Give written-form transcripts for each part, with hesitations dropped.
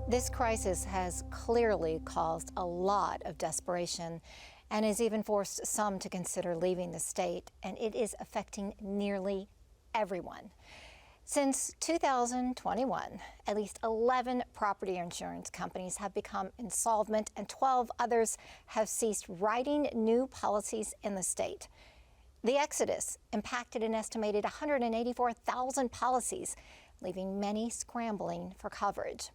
This crisis has clearly caused a lot of desperation and has even forced some to consider leaving the state, and it is affecting nearly everyone. Since 2021, at least 11 property insurance companies have become insolvent and 12 others have ceased writing new policies in the state. The exodus impacted an estimated 184,000 policies, leaving many scrambling for coverage.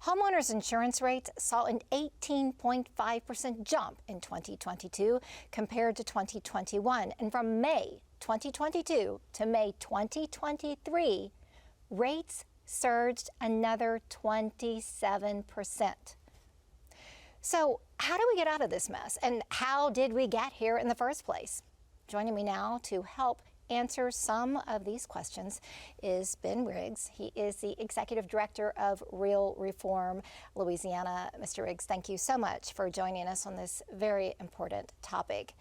Homeowners insurance rates saw an 18.5% jump in 2022 compared to 2021, and from May 2022 to May 2023, rates surged another 27%. So how do we get out of this mess, and how did we get here in the first place? Joining me now to help answer some of these questions is Ben Riggs. He is the Executive Director of Real Reform Louisiana. Mr. Riggs, thank you so much for joining us on this very important topic.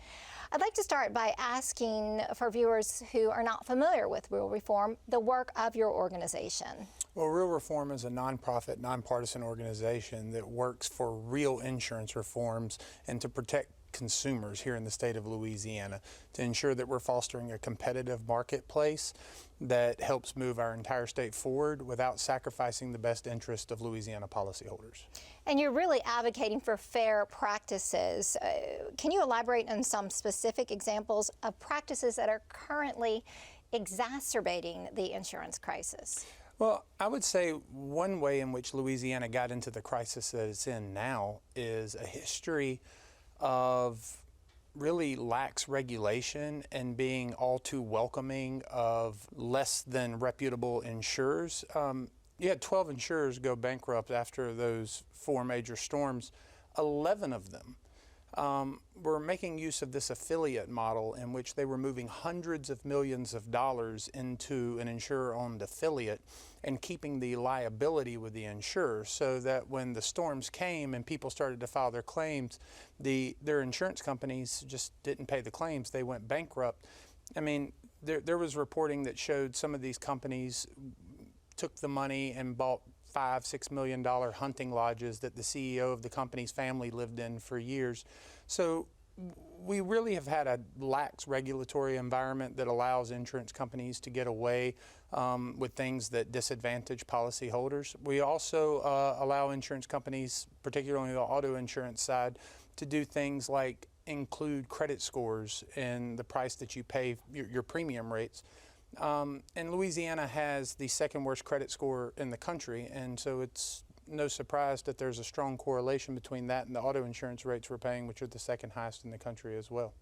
I'd like to start by asking, for viewers who are not familiar with Real Reform, the work of your organization. Well, Real Reform is a nonprofit, nonpartisan organization that works for real insurance reforms and to protect consumers here in the state of Louisiana, to ensure that we're fostering a competitive marketplace that helps move our entire state forward without sacrificing the best interest of Louisiana policyholders. And you're really advocating for fair practices. Can you elaborate on some specific examples of practices that are currently exacerbating the insurance crisis? Well, I would say one way in which Louisiana got into the crisis that it's in now is a history of really lax regulation and being all too welcoming of less than reputable insurers. You had 12 insurers go bankrupt after those 4 major storms. 11 of them were making use of this affiliate model in which they were moving hundreds of millions of dollars into an insurer-owned affiliate and keeping the liability with the insurer, so that when the storms came and people started to file their claims, their insurance companies just didn't pay the claims. They went bankrupt. I mean, there was reporting that showed some of these companies took the money and bought $5–6 million hunting lodges that the CEO of the company's family lived in for years. So we really have had a lax regulatory environment that allows insurance companies to get away with things that disadvantage policyholders. We also allow insurance companies, particularly on the auto insurance side, to do things like include credit scores in the price that you pay your premium rates. And Louisiana has the second worst credit score in the country, and so it's no surprise that there's a strong correlation between that and the auto insurance rates we're paying, which are the second highest in the country as well.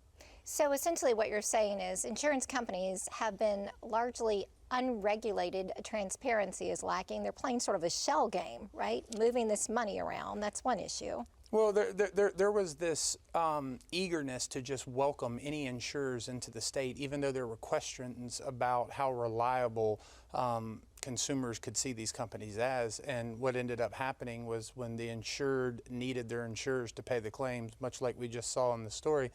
So essentially what you're saying is insurance companies have been largely unregulated. Transparency is lacking. They're playing sort of a shell game, right? Moving this money around. That's one issue. Well, there was this eagerness to just welcome any insurers into the state, even though there were questions about how reliable consumers could see these companies as. And what ended up happening was when the insured needed their insurers to pay the claims, much like we just saw in the story,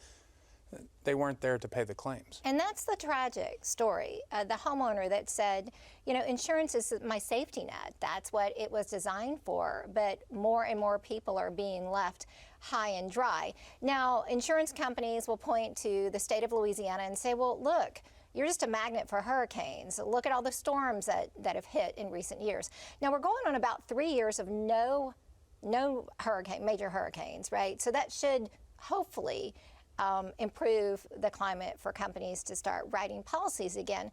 they weren't there to pay the claims. And that's the tragic story. The homeowner that said, you know, insurance is my safety net. That's what it was designed for. But more and more people are being left high and dry. Now, insurance companies will point to the state of Louisiana and say, well, look, you're just a magnet for hurricanes. Look at all the storms that have hit in recent years. Now, we're going on about 3 years of no major hurricanes, right? So that should hopefully improve the climate for companies to start writing policies again.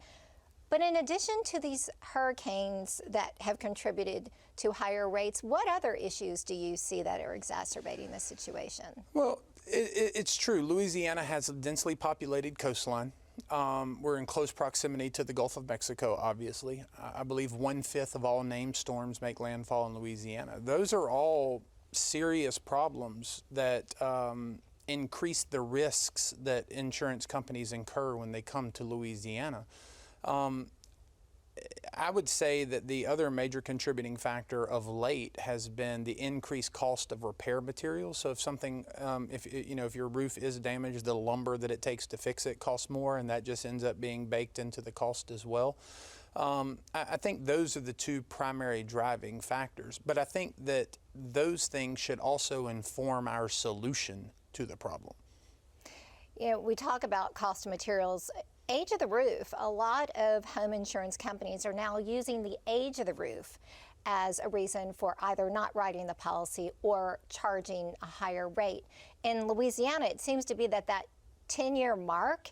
But in addition to these hurricanes that have contributed to higher rates, what other issues do you see that are exacerbating the situation? Well, it's true. Louisiana has a densely populated coastline. We're in close proximity to the Gulf of Mexico, obviously. I believe 1/5 of all named storms make landfall in Louisiana. Those are all serious problems that increase the risks that insurance companies incur when they come to Louisiana. I would say that the other major contributing factor of late has been the increased cost of repair materials. So if something, if your roof is damaged, the lumber that it takes to fix it costs more, and that just ends up being baked into the cost as well. I think those are the two primary driving factors. But I think that those things should also inform our solution to the problem. You know, we talk about cost of materials. Age of the roof. A lot of home insurance companies are now using the age of the roof as a reason for either not writing the policy or charging a higher rate. In Louisiana, it seems to be that 10-year mark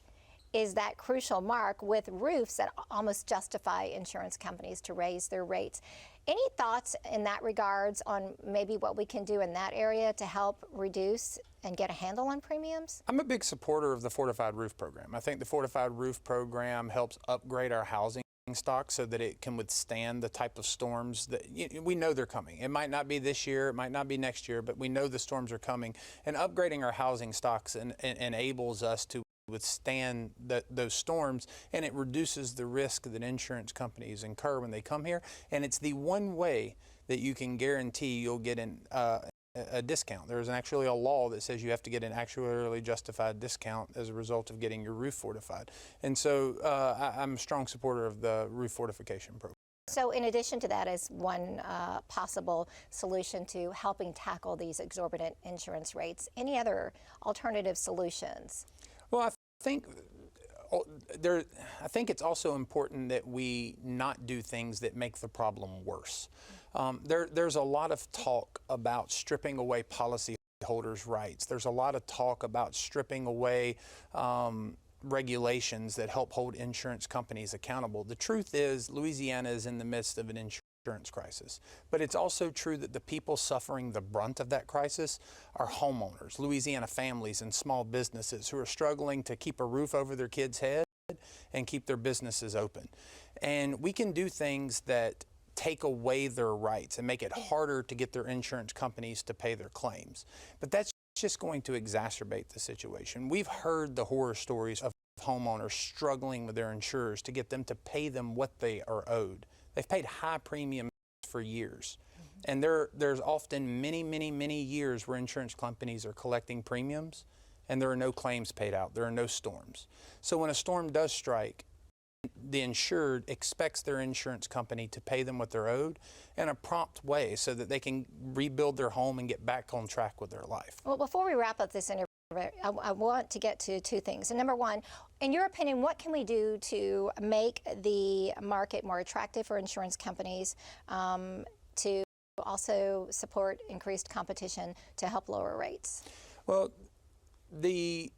is that crucial mark with roofs that almost justify insurance companies to raise their rates. Any thoughts in that regards on maybe what we can do in that area to help reduce and get a handle on premiums? I'm a big supporter of the fortified roof program. I think the fortified roof program helps upgrade our housing stock so that it can withstand the type of storms that we know they're coming. It might not be this year, it might not be next year, but we know the storms are coming. And upgrading our housing stocks enables us to withstand those storms, and it reduces the risk that insurance companies incur when they come here. And it's the one way that you can guarantee you'll get a discount. There's actually a law that says you have to get an actuarially justified discount as a result of getting your roof fortified. And so I'm a strong supporter of the roof fortification program. So in addition to that, as one possible solution to helping tackle these exorbitant insurance rates, any other alternative solutions? Well, I think it's also important that we not do things that make the problem worse. There's a lot of talk about stripping away policyholders' rights. There's a lot of talk about stripping away regulations that help hold insurance companies accountable. The truth is, Louisiana is in the midst of an insurance crisis. But it's also true that the people suffering the brunt of that crisis are homeowners, Louisiana families and small businesses who are struggling to keep a roof over their kids' head and keep their businesses open. And we can do things that take away their rights and make it harder to get their insurance companies to pay their claims. But that's just going to exacerbate the situation. We've heard the horror stories of homeowners struggling with their insurers to get them to pay them what they are owed. They've paid high premiums for years. And there's often many years where insurance companies are collecting premiums and there are no claims paid out. There are no storms. So when a storm does strike, the insured expects their insurance company to pay them what they're owed in a prompt way so that they can rebuild their home and get back on track with their life. Well, before we wrap up this interview, I want to get to two things. And number one, in your opinion, what can we do to make the market more attractive for insurance companies, to also support increased competition to help lower rates? Well, a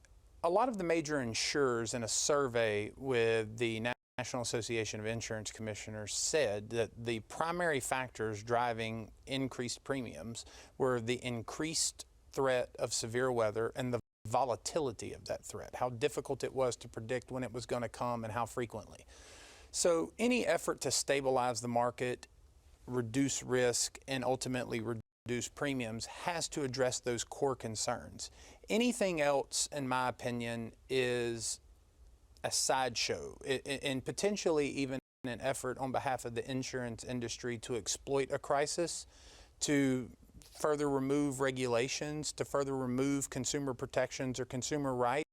lot of the major insurers in a survey with the National Association of Insurance Commissioners said that the primary factors driving increased premiums were the increased threat of severe weather and the volatility of that threat, how difficult it was to predict when it was going to come and how frequently. So any effort to stabilize the market, reduce risk, and ultimately reduce premiums has to address those core concerns. Anything else, in my opinion, is a sideshow and potentially even an effort on behalf of the insurance industry to exploit a crisis, to further remove regulations, to further remove consumer protections or consumer rights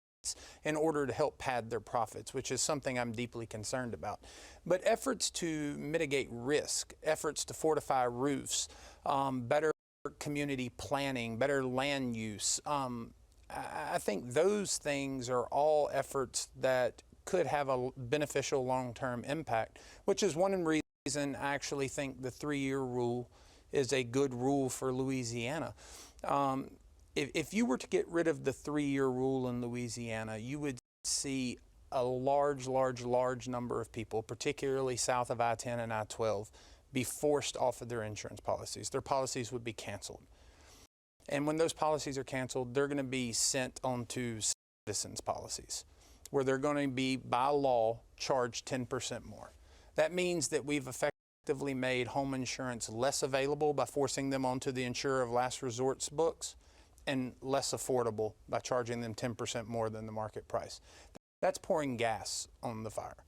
in order to help pad their profits, which is something I'm deeply concerned about. But efforts to mitigate risk, efforts to fortify roofs, better community planning, better land use, I think those things are all efforts that could have a beneficial long-term impact, which is one reason I actually think the 3-year rule is a good rule for Louisiana. If you were to get rid of the 3-year rule in Louisiana, you would see a large number of people, particularly south of I-10 and I-12, be forced off of their insurance policies. Their policies would be canceled. And when those policies are canceled, they're going to be sent onto citizens' policies, where they're going to be, by law, charged 10% more. That means that we've effectively made home insurance less available by forcing them onto the insurer of last resort's books, and less affordable by charging them 10% more than the market price. That's pouring gas on the fire.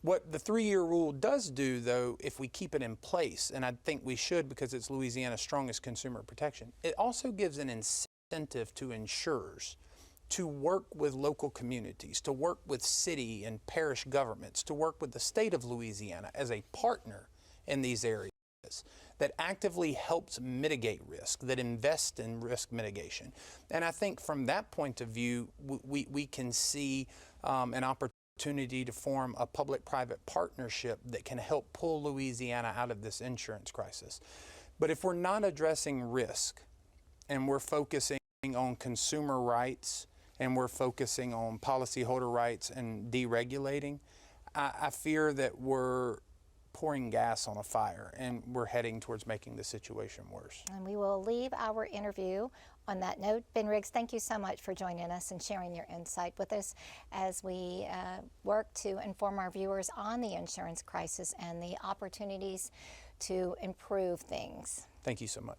What the 3-year rule does do, though, if we keep it in place, and I think we should because it's Louisiana's strongest consumer protection, it also gives an incentive to insurers to work with local communities, to work with city and parish governments, to work with the state of Louisiana as a partner in these areas that actively helps mitigate risk, that invests in risk mitigation. And I think from that point of view, we can see an opportunity to form a public-private partnership that can help pull Louisiana out of this insurance crisis. But if we're not addressing risk and we're focusing on consumer rights and we're focusing on policyholder rights and deregulating, I fear that we're pouring gas on a fire and we're heading towards making the situation worse. And we will leave our interview on that note. Ben Riggs, thank you so much for joining us and sharing your insight with us as we work to inform our viewers on the insurance crisis and the opportunities to improve things. Thank you so much.